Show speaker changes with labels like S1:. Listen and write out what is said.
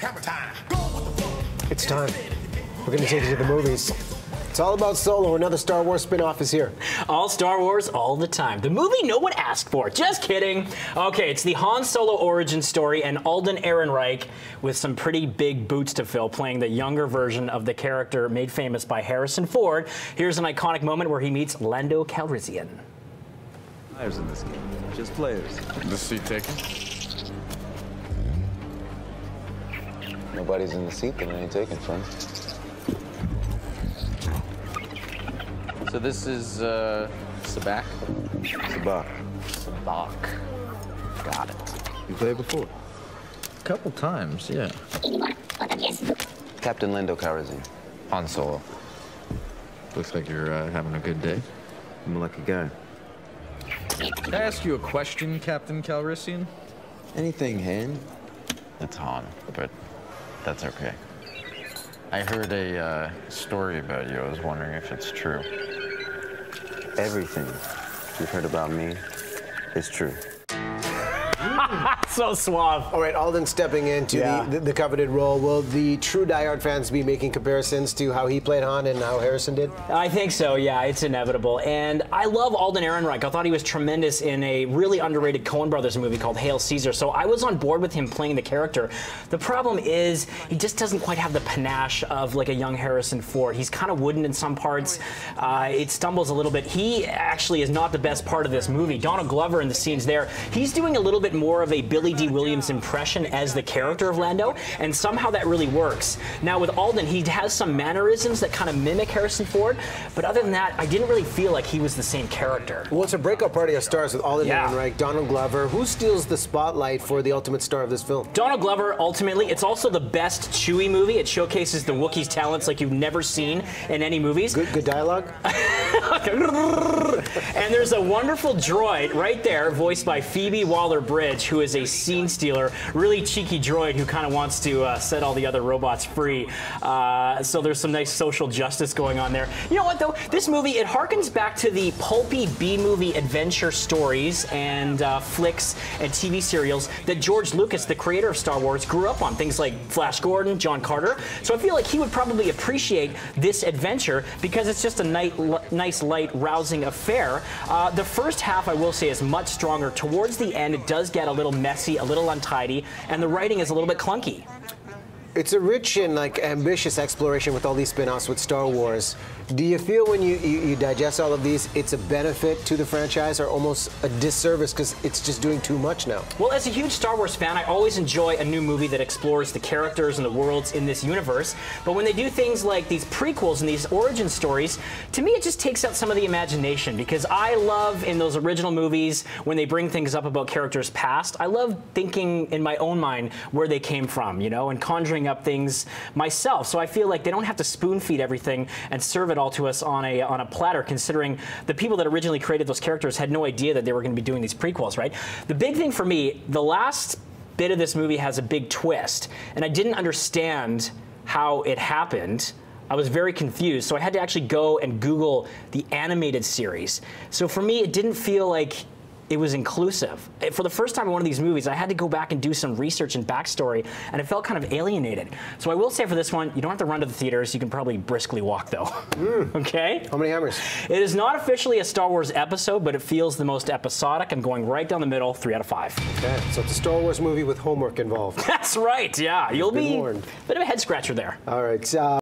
S1: Hammer time. Go with the flow.
S2: It's time. We're going to take you to the movies. It's all about Solo. Another Star Wars spin-off is here.
S3: All Star Wars, all the time. The movie no one asked for. Just kidding. Okay, it's the Han Solo origin story, and Alden Ehrenreich, with some pretty big boots to fill, playing the younger version of the character made famous by Harrison Ford. Here's an iconic moment where he meets Lando Calrissian.
S4: Players in this game, just players.
S5: The seat taken?
S6: Nobody's in the seat that I ain't taking from.
S5: So this is, Sabak?
S6: Sabak.
S5: Sabak. Got it.
S6: You played before?
S4: A couple times, yeah.
S6: Captain Lando Calrissian.
S5: Han Solo.
S4: Looks like you're having a good day.
S6: I'm a lucky guy.
S4: Can I ask you a question, Captain Calrissian?
S6: Anything, Han?
S5: It's Han, but that's okay. I heard a story about you. I was wondering if it's true.
S6: Everything you've heard about me is true.
S3: So suave.
S2: All right, Alden stepping into the coveted role. Will the true diehard fans be making comparisons to how he played Han and how Harrison did?
S3: I think so, yeah, it's inevitable. And I love Alden Ehrenreich. I thought he was tremendous in a really underrated Coen Brothers movie called Hail Caesar, so I was on board with him playing the character. The problem is he just doesn't quite have the panache of like a young Harrison Ford. He's kind of wooden in some parts. It stumbles a little bit. He actually is not the best part of this movie. Donald Glover in the scenes there, he's doing a little bit more of a Billy D. Williams impression as the character of Lando, and somehow that really works. Now with Alden, he has some mannerisms that kind of mimic Harrison Ford, but other than that, I didn't really feel like he was the same character.
S2: Well, it's a breakout party of stars with Alden Ehrenreich, Donald Glover. Who steals the spotlight for the ultimate star of this film?
S3: Donald Glover, ultimately. It's also the best Chewie movie. It showcases the Wookiee's talents like you've never seen in any movies.
S2: Good dialogue?
S3: And there's a wonderful droid right there, voiced by Phoebe Waller-Bridge, who is a scene stealer, really cheeky droid who kind of wants to set all the other robots free. So there's some nice social justice going on there. You know what, though? This movie, it harkens back to the pulpy B-movie adventure stories and flicks and TV serials that George Lucas, the creator of Star Wars, grew up on. Things like Flash Gordon, John Carter. So I feel like he would probably appreciate this adventure because it's just a nice, light, rousing affair. The first half, I will say, is much stronger. Towards the end, it does get a little messy, a little untidy, and the writing is a little bit clunky.
S2: It's a rich and ambitious exploration with all these spin-offs with Star Wars. Do you feel when you digest all of these, it's a benefit to the franchise or almost a disservice because it's just doing too much now?
S3: Well, as a huge Star Wars fan, I always enjoy a new movie that explores the characters and the worlds in this universe. But when they do things like these prequels and these origin stories, to me it just takes out some of the imagination, because I love in those original movies when they bring things up about characters past, I love thinking in my own mind where they came from, you know, and conjuring up things myself. So I feel like they don't have to spoon feed everything and serve it all to us on a platter, considering the people that originally created those characters had no idea that they were going to be doing these prequels, right? The big thing for me, the last bit of this movie has a big twist, and I didn't understand how it happened. I was very confused, so I had to actually go and Google the animated series. So for me, it didn't feel like it was inclusive. For the first time in one of these movies, I had to go back and do some research and backstory, and it felt kind of alienated. So I will say for this one, you don't have to run to the theaters. You can probably briskly walk, though. Okay?
S2: How many hammers?
S3: It is not officially a Star Wars episode, but it feels the most episodic. I'm going right down the middle, 3 out of 5.
S2: Okay, so it's a Star Wars movie with homework involved.
S3: That's right, yeah. You'll be
S2: warned.
S3: a bit of a head scratcher there.
S2: All right.